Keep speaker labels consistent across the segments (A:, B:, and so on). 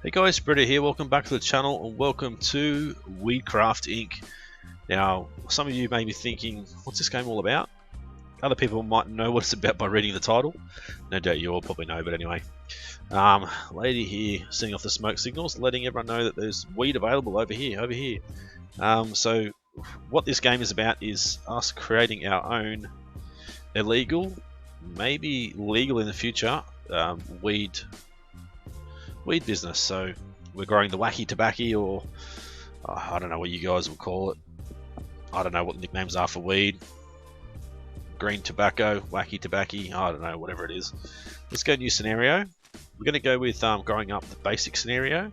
A: Hey guys, Bretta here, welcome back to the channel and welcome to WEEDCRAFT Inc. Now, some of you may be thinking, what's this game all about? Other people might know what it's about by reading the title. No doubt you all probably know, but anyway. Lady here setting off the smoke signals, letting everyone know that there's weed available over here. So what this game is about is us creating our own illegal, maybe legal in the future, weed business. So we're growing the wacky tobacco, or I don't know what you guys would call it. I don't know what the nicknames are for weed. Green tobacco, wacky tobacco, I don't know, whatever it is. Let's go new scenario. We're going to go with growing up the basic scenario.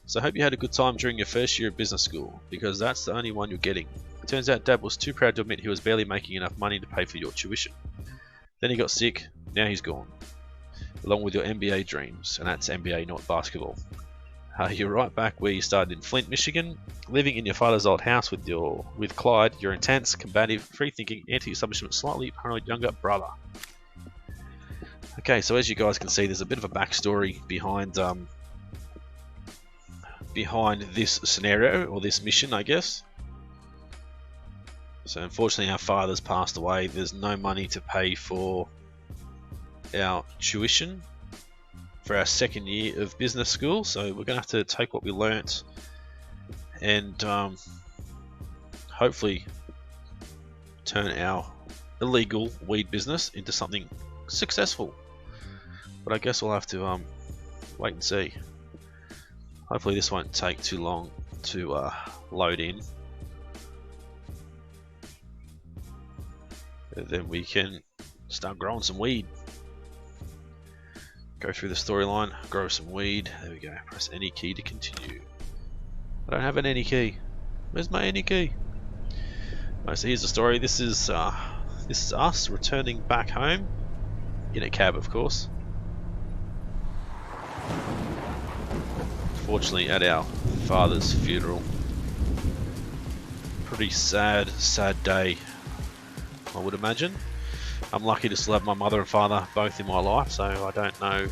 A: So I hope you had a good time during your first year of business school, because that's the only one you're getting. It turns out Dad was too proud to admit he was barely making enough money to pay for your tuition. Then he got sick, now he's gone. Along with your NBA dreams, and that's NBA, not basketball. You're right back where you started in Flint, Michigan, living in your father's old house with Clyde, your intense, combative, free-thinking, anti-establishment, slightly paranoid younger brother. Okay, so as you guys can see, there's a bit of a backstory behind this scenario, or this mission, I guess. So unfortunately our father's passed away. There's no money to pay for our tuition for our second year of business school, so we're going to have to take what we learnt and hopefully turn our illegal weed business into something successful. But I guess we'll have to wait and see. Hopefully this won't take too long to load in, and then we can start growing some weed. Go through the storyline, grow some weed. There we go. Press any key to continue. I don't have an any key. Where's my any key? Oh, so here's the story. This is us returning back home in a cab, of course. Fortunately, at our father's funeral. Pretty sad day, I would imagine. I'm lucky to still have my mother and father both in my life, so I don't know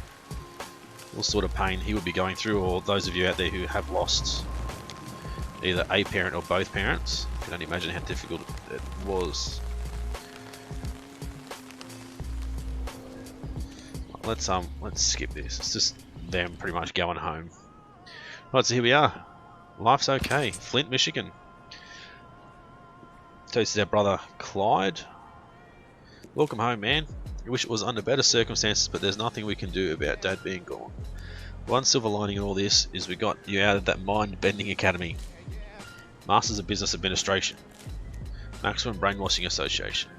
A: what sort of pain he would be going through, or those of you out there who have lost either a parent or both parents. I can only imagine how difficult it was. Let's skip this. It's just them pretty much going home. Right, so here we are. Life's okay. Flint, Michigan. So this is our brother Clyde. Welcome home, man. I wish it was under better circumstances, but there's nothing we can do about Dad being gone. One silver lining in all this is we got you out of that mind-bending academy. Masters of Business Administration. Maximum Brainwashing Association.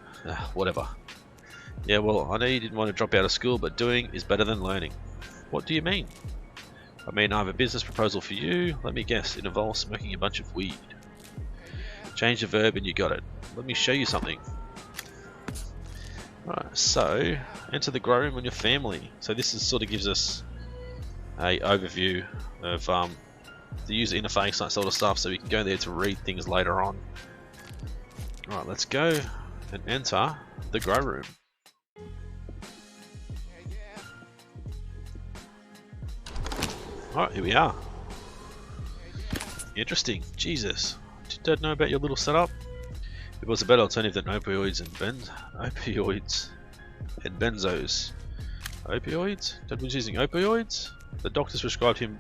A: Whatever. Yeah, well, I know you didn't want to drop out of school, but doing is better than learning. What do you mean? I mean, I have a business proposal for you. Let me guess, it involves smoking a bunch of weed. Change the verb and you got it. Let me show you something. Right, so enter the grow room on your family. So this is sort of gives us a overview of the user interface, that sort of stuff, so we can go there to read things later on. Alright, let's go and enter the grow room. Alright, here we are. Interesting. Jesus. Did Dad know about your little setup? It was a better alternative than opioids and benzos. Opioids? Dad was using opioids? The doctors prescribed him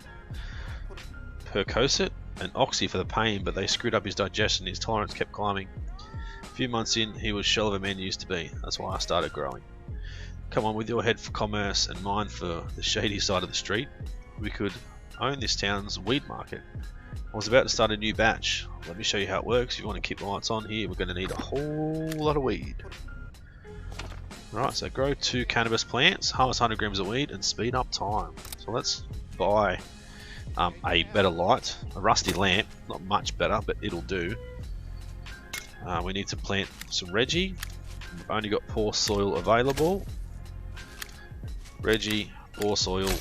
A: Percocet and Oxy for the pain, but they screwed up his digestion. His tolerance kept climbing. A few months in, he was shell of a man he used to be. That's why I started growing. Come on, with your head for commerce and mine for the shady side of the street, we could own this town's weed market. I was about to start a new batch. Let me show you how it works. If you want to keep the lights on here, we're going to need a whole lot of weed. Alright, so grow 2 cannabis plants, harvest 100 grams of weed, and speed up time. So let's buy a better light, a rusty lamp. Not much better, but it'll do. We need to plant some Reggie. We've only got poor soil available. Reggie, poor soil.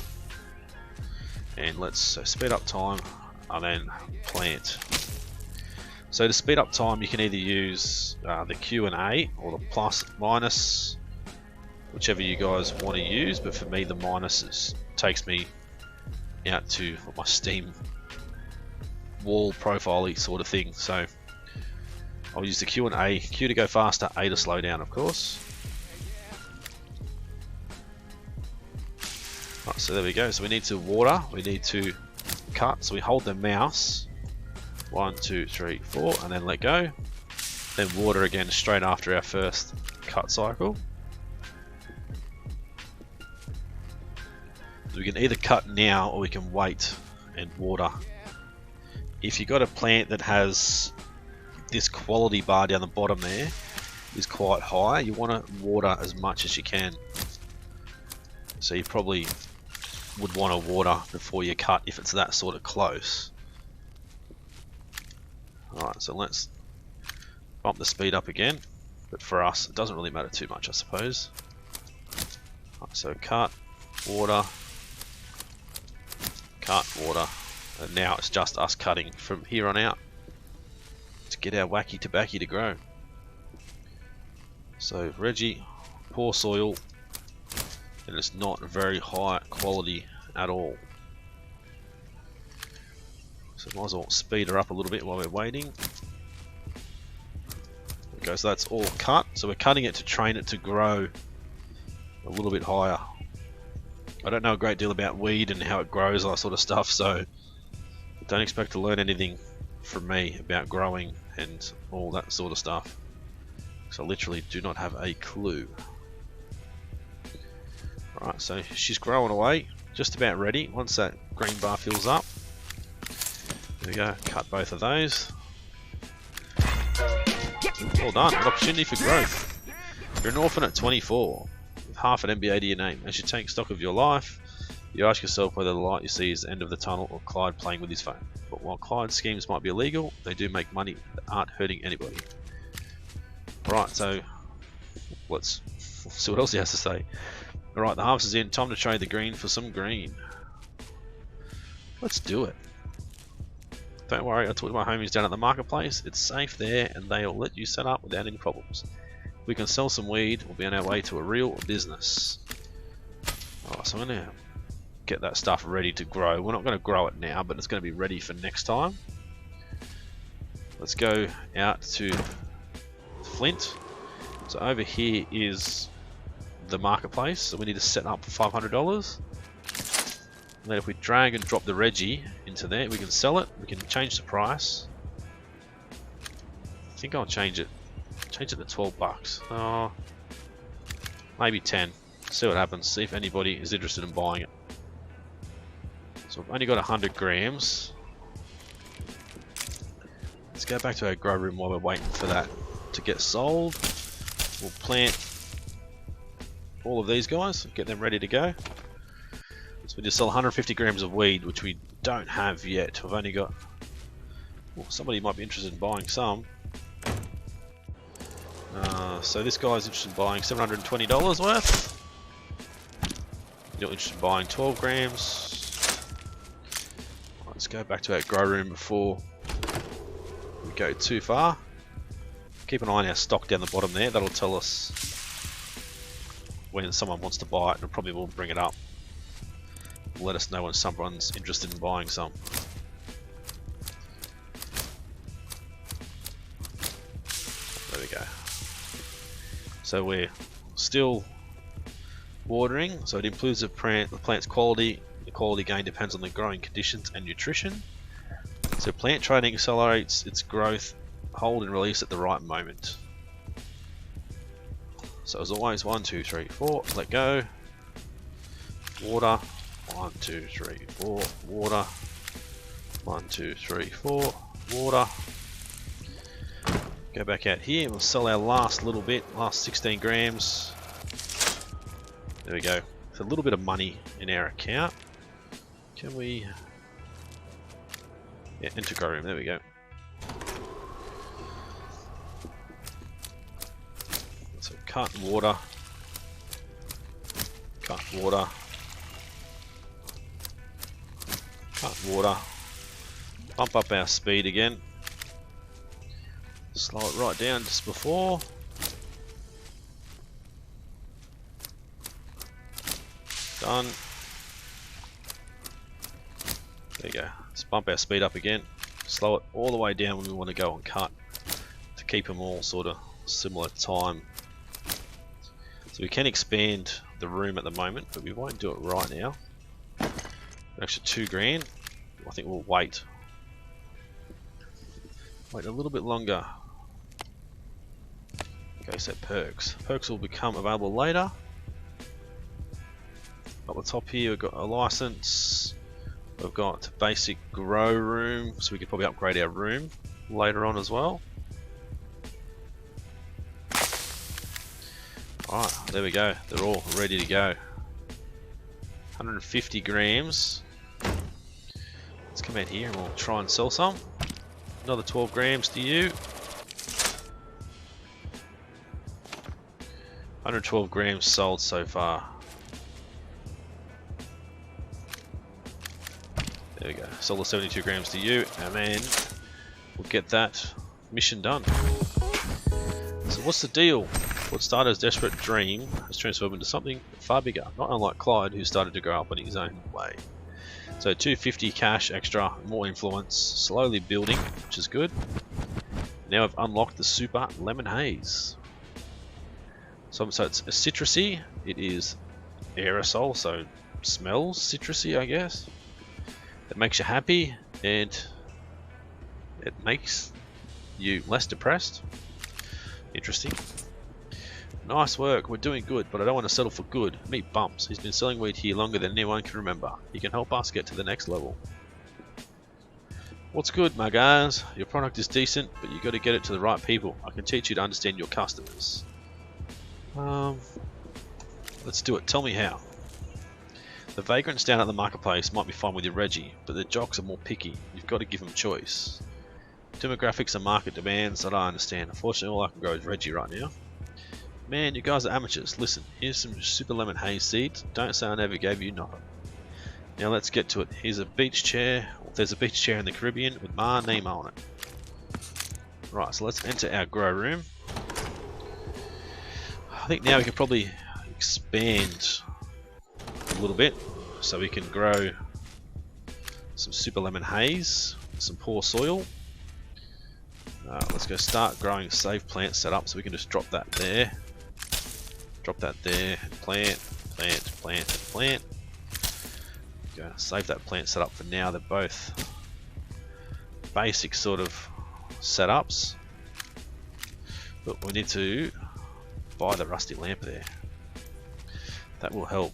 A: And let's speed up time. And then plant. So to speed up time, you can either use the Q and A or the plus minus, whichever you guys want to use. But for me, the minus takes me out to my Steam wall profile sort of thing. So I'll use the Q and A. Q to go faster, A to slow down, of course. Right, so there we go. So we need to water, we need to cut. So we hold the mouse, 1, 2, 3, 4, and then let go. Then water again straight after our first cut cycle. We can either cut now or we can wait and water. If you've got a plant that has this quality bar down the bottom there is quite high, you want to water as much as you can. So you probably would want to water before you cut if it's that sort of close. Alright, so let's bump the speed up again, but for us it doesn't really matter too much, I suppose. Right, so cut, water, cut, water, and now it's just us cutting from here on out to get our wacky tobacco to grow. So Reggie, poor soil, and it's not very high quality at all. So might as well speed her up a little bit while we're waiting. Okay, so that's all cut. So we're cutting it to train it to grow a little bit higher. I don't know a great deal about weed and how it grows, all that sort of stuff, so don't expect to learn anything from me about growing and all that sort of stuff. So I literally do not have a clue. Alright, so she's growing away, just about ready. Once that green bar fills up, there we go, cut both of those. Well done, an opportunity for growth. You're an orphan at 24, with half an MBA to your name. As you take stock of your life, you ask yourself whether the light you see is the end of the tunnel or Clyde playing with his phone. But while Clyde's schemes might be illegal, they do make money that aren't hurting anybody. Right, so let's see what else he has to say. Alright, the harvest is in. Time to trade the green for some green. Let's do it. Don't worry, I talked to my homies down at the marketplace. It's safe there and they'll let you set up without any problems. We can sell some weed. We'll be on our way to a real business. Alright, so I'm going to get that stuff ready to grow. We're not going to grow it now, but it's going to be ready for next time. Let's go out to Flint. So over here is the marketplace, so we need to set up for $500. And then if we drag and drop the Reggie into there, we can sell it. We can change the price. I think I'll change it to 12 bucks. Oh, maybe 10. See what happens. See if anybody is interested in buying it. So I've only got 100 grams. Let's go back to our grow room while we're waiting for that to get sold. We'll plant all of these guys, get them ready to go. So we just sell 150 grams of weed, which we don't have yet. We've only got, well, somebody might be interested in buying some. So this guy's interested in buying $720 worth. You're interested in buying 12 grams. Right, let's go back to our grow room before we go too far. Keep an eye on our stock down the bottom there. That'll tell us when someone wants to buy it, and probably will bring it up. Let us know when someone's interested in buying some. There we go. So we're still watering, so it improves the plant's quality. The quality gain depends on the growing conditions and nutrition. So plant training accelerates its growth. Hold and release at the right moment. So as always, 1, 2, 3, 4, let go. Water. 1, 2, 3, 4, water. 1, 2, 3, 4, water. Go back out here, we'll sell our last little bit, last 16 grams. There we go. It's a little bit of money in our account. Can we... yeah, enter grow room, there we go. So cut water. Cut water. Cut water. Bump up our speed again. Slow it right down just before. Done. There you go. Let's bump our speed up again. Slow it all the way down when we want to go and cut to keep them all sort of similar time. So we can expand the room at the moment, but we won't do it right now. An extra $2,000. I think we'll wait. Wait a little bit longer. Okay, so perks. Perks will become available later. Up the top here, we've got a license. We've got basic grow room, so we could probably upgrade our room later on as well. Alright, there we go. They're all ready to go. 150 grams. Let's come out here and we'll try and sell some. Another 12 grams to you. 112 grams sold so far. There we go. Sold the 72 grams to you, and then we'll get that mission done. So what's the deal? What started as a desperate dream has transformed into something far bigger, not unlike Clyde, who started to grow up in his own way. So 250 cash extra, more influence, slowly building, which is good. Now I've unlocked the Super Lemon Haze. So it's a citrusy, it is aerosol, so smells citrusy, I guess. It makes you happy, and it makes you less depressed. Interesting. Nice work, we're doing good, but I don't want to settle for good. Meet Bumps, he's been selling weed here longer than anyone can remember. He can help us get to the next level. What's good, my guys? Your product is decent, but you got to get it to the right people. I can teach you to understand your customers. Let's do it. Tell me how. The vagrants down at the marketplace might be fine with your Reggie, but the jocks are more picky. You've got to give them choice. Demographics and market demands that I understand. Unfortunately, all I can grow is Reggie right now. Man, you guys are amateurs. Listen, here's some Super Lemon Haze seeds. Don't say I never gave you nothing. Now let's get to it. Here's a beach chair. There's a beach chair in the Caribbean with my name on it. Right, so let's enter our grow room. I think now we can probably expand a little bit so we can grow some Super Lemon Haze, some poor soil. Let's go start growing save plant setup, so we can just drop that there, drop that there, plant, plant, plant, plant. Go save that plant setup for now. They're both basic sort of setups, but we need to buy the rusty lamp there. That will help.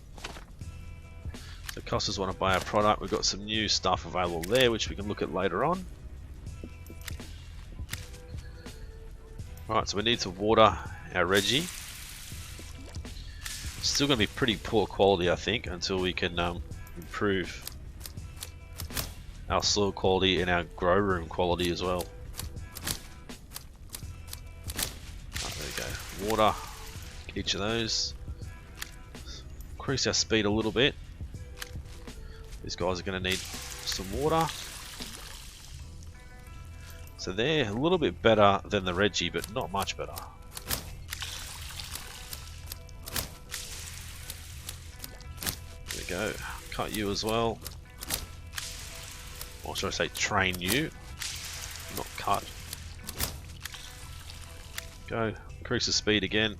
A: So customers want to buy our product. We've got some new stuff available there which we can look at later on. Alright, so we need to water our Reggie. Still going to be pretty poor quality, I think, until we can improve our soil quality and our grow room quality as well. Right, there we go. Water each of those. Increase our speed a little bit. These guys are going to need some water. So they're a little bit better than the Reggie, but not much better. There we go. Cut you as well. Or should I say train you, not cut. Go. Increase the speed again.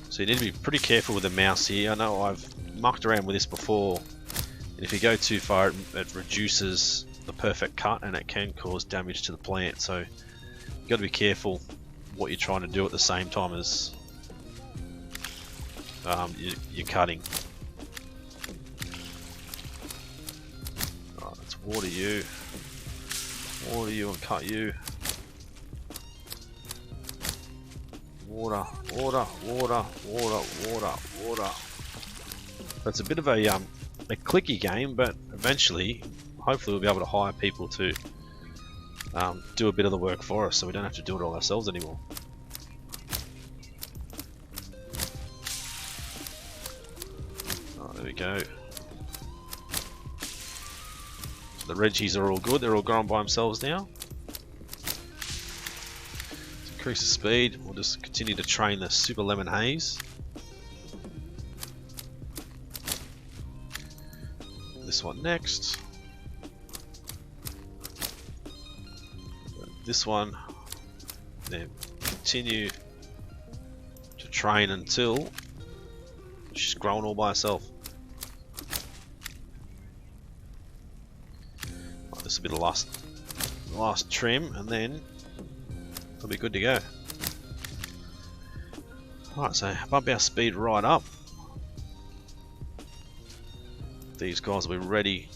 A: So you need to be pretty careful with the mouse here. I know I've mucked around with this before, and if you go too far it reduces the perfect cut and it can cause damage to the plant, so you've got to be careful what you're trying to do at the same time as you're cutting. Alright, let's water you and cut you. Water, water, water, water, water, water. It's a bit of a clicky game, but eventually, hopefully, we'll be able to hire people to do a bit of the work for us, so we don't have to do it all ourselves anymore. Oh, there we go. So the Reggies are all good. They're all growing by themselves now. Let's increase the speed. We'll just continue to train the Super Lemon Haze. this one next. This one, then continue to train until she's grown all by herself. Right, this will be the last trim, and then it'll be good to go. Alright, so bump our speed right up. These guys will be ready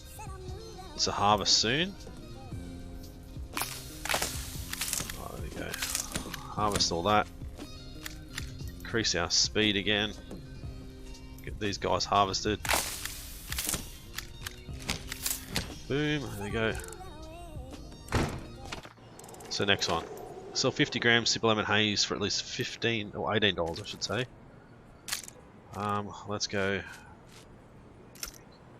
A: to harvest soon. Oh, there we go. Harvest all that. Increase our speed again. Get these guys harvested. Boom, there we go. So next one. Sell 50 grams Super Lemon Haze for at least $15 or $18, I should say. Let's go.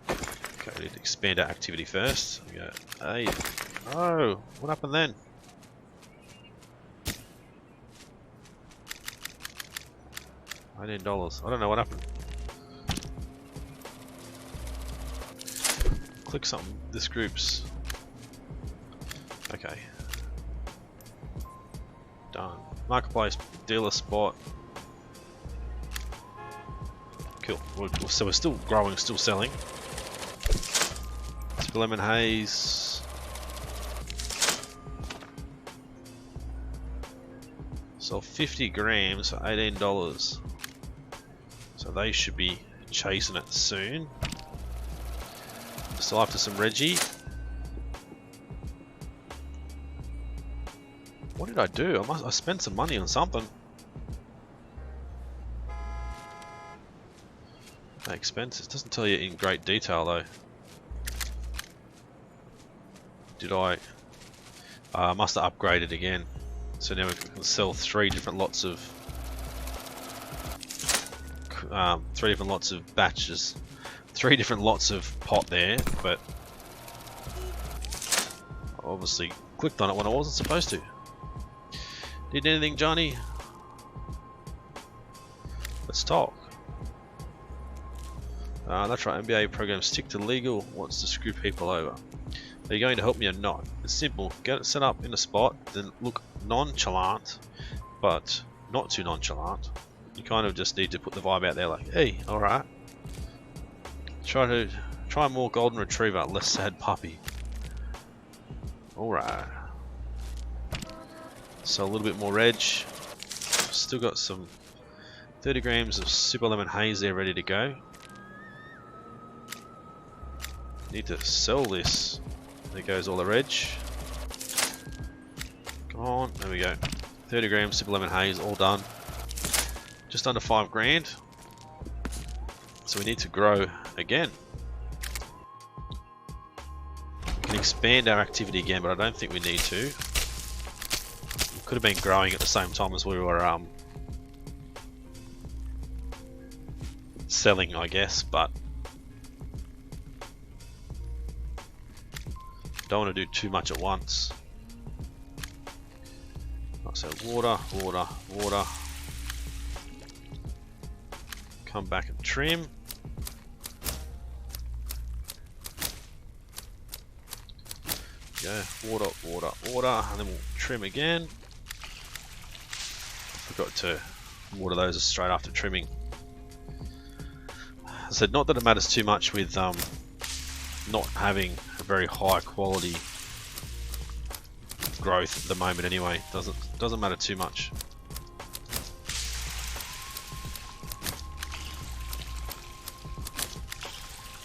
A: Okay, we need to expand our activity first. We go 8. Oh, what happened then? $18. I don't know what happened. Click something. This group's okay. Done. Marketplace, dealer spot. Cool. So we're still growing, still selling. Super Lemon Haze. So 50 grams for $18. So they should be chasing it soon. Still after some Reggie. What did I do? I spent some money on something. No expenses. Doesn't tell you in great detail though. Did I? Must have upgraded again. So now we can sell 3 different lots of 3 different lots of batches. 3 different lots of pot there, but I obviously clicked on it when I wasn't supposed to. Did anything, Johnny? Let's talk. That's right, NBA program stick to legal, wants to screw people over. Are you going to help me or not? It's simple, get it set up in a spot, then look nonchalant, but not too nonchalant. You kind of just need to put the vibe out there like, hey, alright. Try more golden retriever, less sad puppy. Alright. So a little bit more reg. Still got some 30 grams of Super Lemon Haze there ready to go. Need to sell this. There goes all the reg. Come on, there we go. 30 grams Super Lemon Haze, all done. Just under 5 grand. So we need to grow again. We can expand our activity again, but I don't think we need to. Could have been growing at the same time as we were selling, I guess, but don't want to do too much at once. Right, so water. Come back and trim. Go water, and then we'll trim again. Forgot to water those straight after trimming. I said not that it matters too much with not having a very high quality growth at the moment anyway. Doesn't matter too much.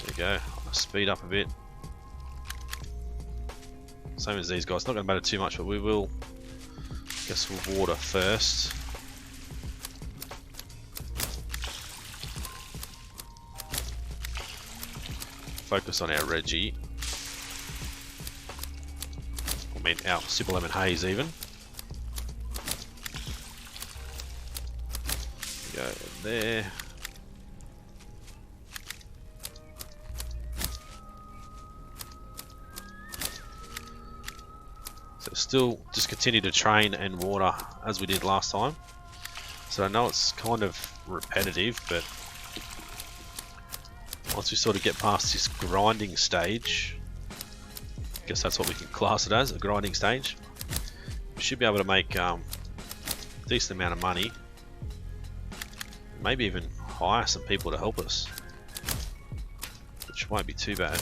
A: There we go. I'll speed up a bit. Same as these guys. Not going to matter too much, but we will. Guess we'll water first. Focus on our Reggie. I mean our Super Lemon Haze even. Go there. So still just continue to train and water as we did last time. So I know it's kind of repetitive, but once we sort of get past this grinding stage, I guess that's what we can class it as, a grinding stage, we should be able to make a decent amount of money, maybe even hire some people to help us, which won't be too bad.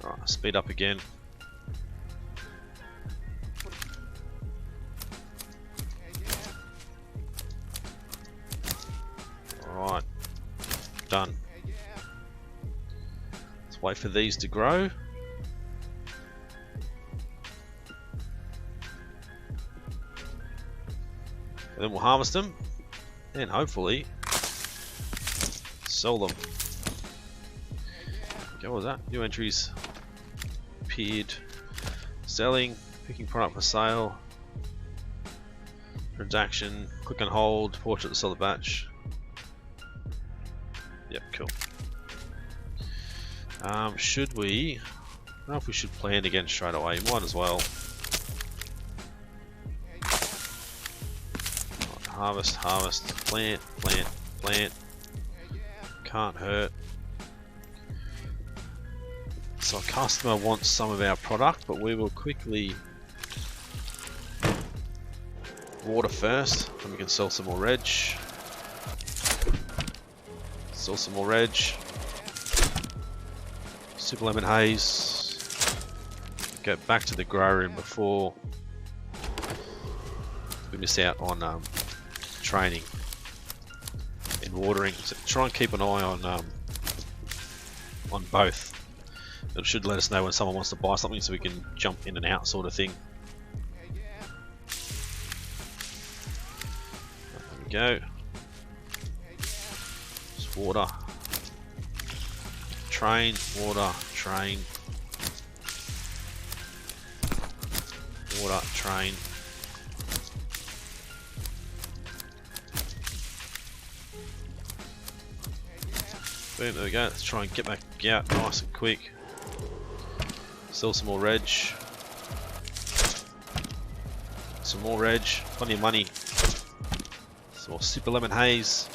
A: Alright, speed up again. Alright, done. Let's wait for these to grow. And then we'll harvest them and hopefully sell them. Okay, what was that? New entries appeared. Selling, picking product for sale, transaction, click and hold, portrait to sell the batch. Yep, cool. Should we? I don't know if we should plan again straight away. Might as well. Harvest, harvest, plant, plant, plant. Can't hurt. So a customer wants some of our product, but we will quickly water first, and we can sell some more reg. Sell some more reg. Super lemon haze. Get back to the grow room before we miss out on training and watering. So try and keep an eye on both. It should let us know when someone wants to buy something, so we can jump in and out, sort of thing. There we go. Just water. Train, water, train. Water, train. Boom, there we go. Let's try and get back out nice and quick. Sell some more reg. Some more reg. Plenty of money. Some more super lemon haze.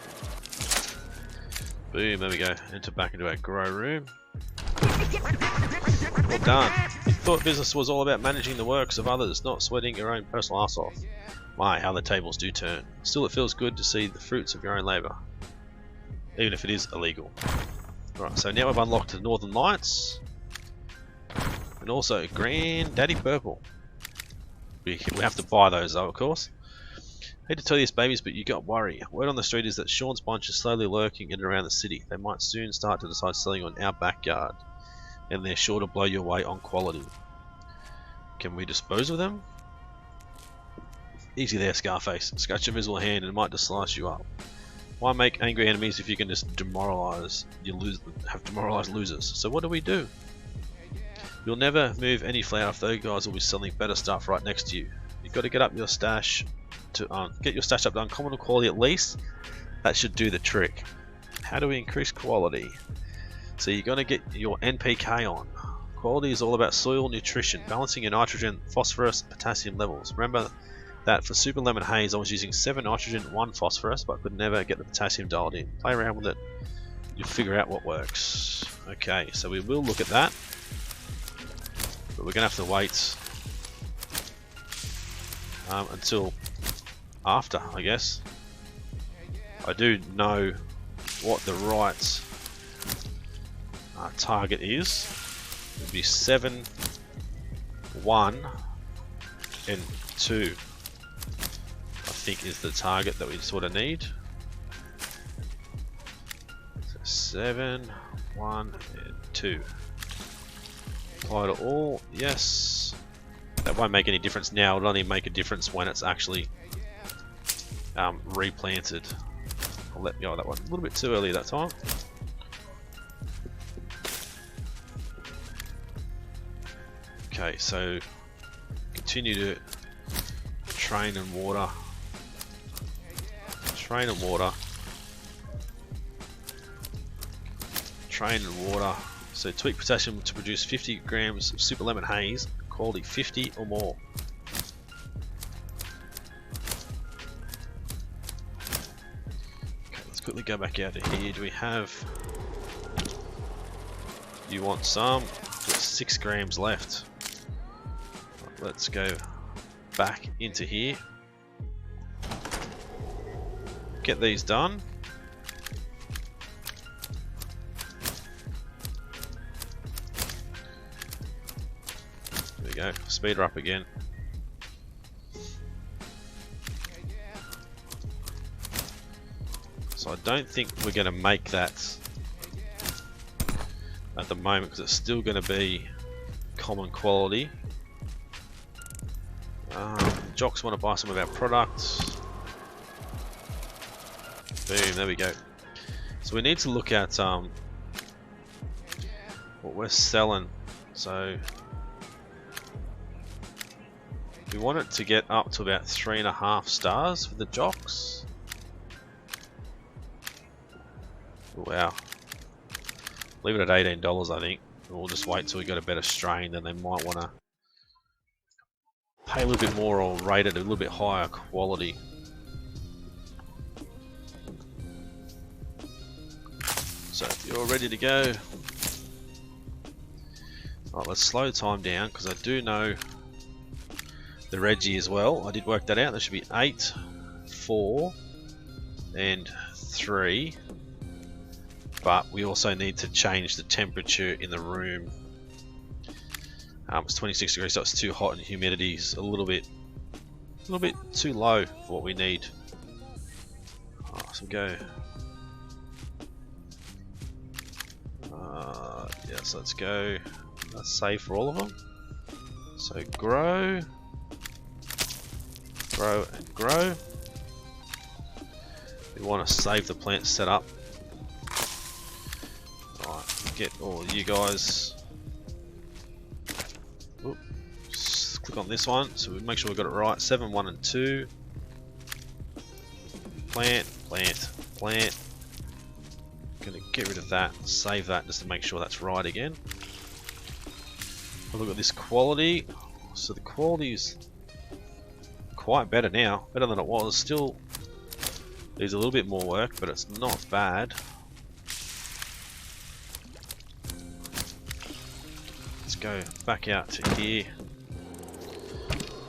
A: Boom, there we go. Enter back into our grow room. Well done. You thought business was all about managing the works of others, not sweating your own personal ass off. My, how the tables do turn. Still, it feels good to see the fruits of your own labour, even if it is illegal. Right, so now we've unlocked the Northern Lights. And also Granddaddy Purple. We have to buy those though, of course. Hate to tell you this, babies, but you got worry. Word on the street is that Sean's bunch is slowly lurking in and around the city. They might soon start to decide selling on our backyard, and they're sure to blow you away on quality. Can we dispose of them? Easy there, Scarface. Scratch a visible hand and it might just slice you up. Why make angry enemies if you can just demoralize? Have demoralized losers. So what do? You'll never move any flour if those guys will be selling better stuff right next to you. You've got to get up your stash to get your stash up to uncommon quality at least. That should do the trick. How do we increase quality? So you're going to get your NPK on. Quality is all about soil nutrition, balancing your nitrogen, phosphorus, potassium levels. Remember that for Super Lemon Haze I was using 7 nitrogen, 1 phosphorus, but could never get the potassium dialed in. Play around with it, you'll figure out what works. Okay, so we will look at that, but we're going to have to wait until after, I guess. I do know what the right target is. It would be 7, 1, and 2. I think is the target that we sort of need. So 7, 1, and 2. Apply to all. Yes. That won't make any difference now. It'll only make a difference when it's actually replanted. I'll let go of that one a little bit too early that time. Okay, so continue to train and water. Train and water. Train and water. So tweak potassium to produce 50 grams of Super Lemon Haze, quality 50 or more. Okay, let's quickly go back out to here. Do we have... You want some? There's 6 grams left. Let's go back into here. Get these done. There we go. Speed her up again. So I don't think we're going to make that at the moment because it's still going to be common quality. Jocks want to buy some of our products. Boom, there we go. So we need to look at what we're selling. So we want it to get up to about 3.5 stars for the jocks. Wow. Leave it at $18, I think. We'll just wait till we got a better strain, then they might want to pay a little bit more or rate it a little bit higher quality. So if you're ready to go, right, let's slow time down because I do know the Reggie as well. I did work that out. There should be 8, 4, and 3. But we also need to change the temperature in the room. It's 26 degrees, so it's too hot, and humidity's a little bit too low for what we need. So go. Yes, let's go. Let's save for all of them. So grow, grow, and grow. We want to save the plant setup. Get all of you guys. Oops. Just click on this one so we make sure we got it right. 7, 1, and 2. Plant, plant, plant. Gonna get rid of that, save that just to make sure that's right again. Have a look at this quality. So the quality is quite better now, better than it was. Still needs a little bit more work, but it's not bad. Go back out to here,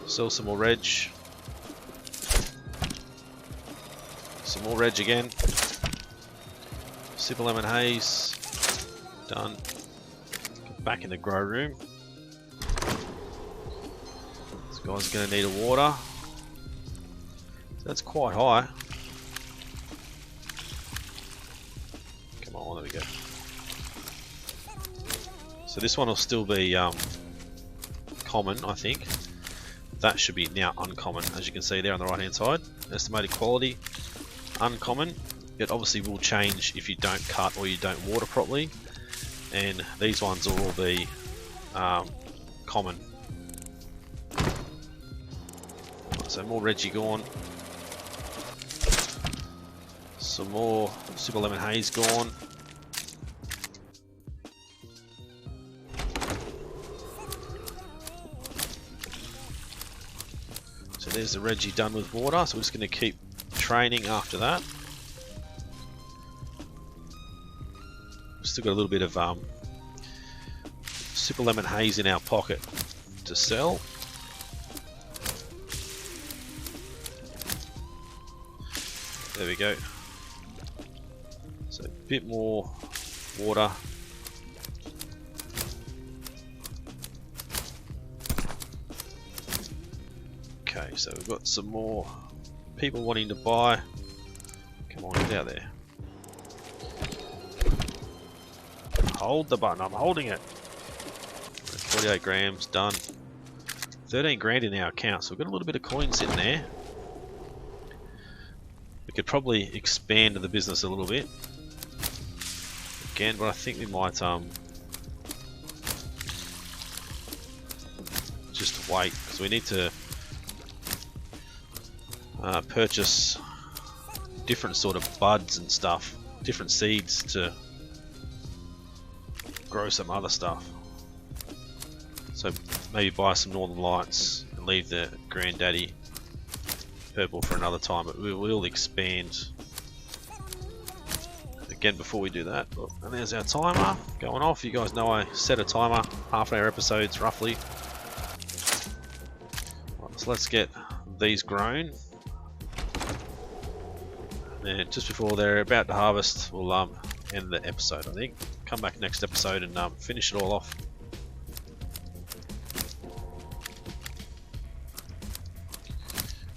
A: sell some more reg, some more reg again, Super Lemon Haze, done. Get back in the grow room. This guy's going to need a water, so that's quite high. Come on, there we go. So this one will still be common, I think. That should be now uncommon, as you can see there on the right hand side. Estimated quality, uncommon. It obviously will change if you don't cut or you don't water properly. And these ones will all be common. So more Reggie gone. Some more Super Lemon Haze gone. There's the Reggie done with water, so we're just going to keep training after that. Still got a little bit of Super Lemon Haze in our pocket to sell. There we go. So a bit more water. Okay, so we've got some more people wanting to buy. Come on, get out there. Hold the button, I'm holding it. 48 grams, done. 13 grand in our account, so we've got a little bit of coin sitting there. We could probably expand the business a little bit. Again, but I think we might just wait, because we need to purchase different sort of buds and stuff, different seeds to grow some other stuff. So maybe buy some Northern Lights and leave the Granddaddy purple for another time, but we will expand again before we do that. And there's our timer going off. You guys know I set a timer, half-hour episodes roughly. Right, so let's get these grown. And just before they're about to harvest, we'll end the episode, I think. Come back next episode and finish it all off.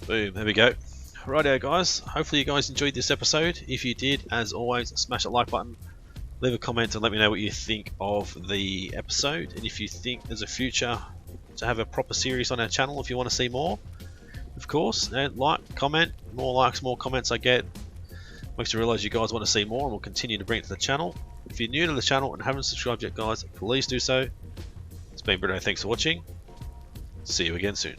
A: Boom, there we go. Righto guys, hopefully you guys enjoyed this episode. If you did, as always, smash that like button, leave a comment and let me know what you think of the episode, and if you think there's a future to have a proper series on our channel, if you want to see more, of course. And like, comment, more likes, more comments I get makes me realise you guys want to see more, and we'll continue to bring it to the channel. If you're new to the channel and haven't subscribed yet guys, please do so. It's been Bruno, thanks for watching. See you again soon.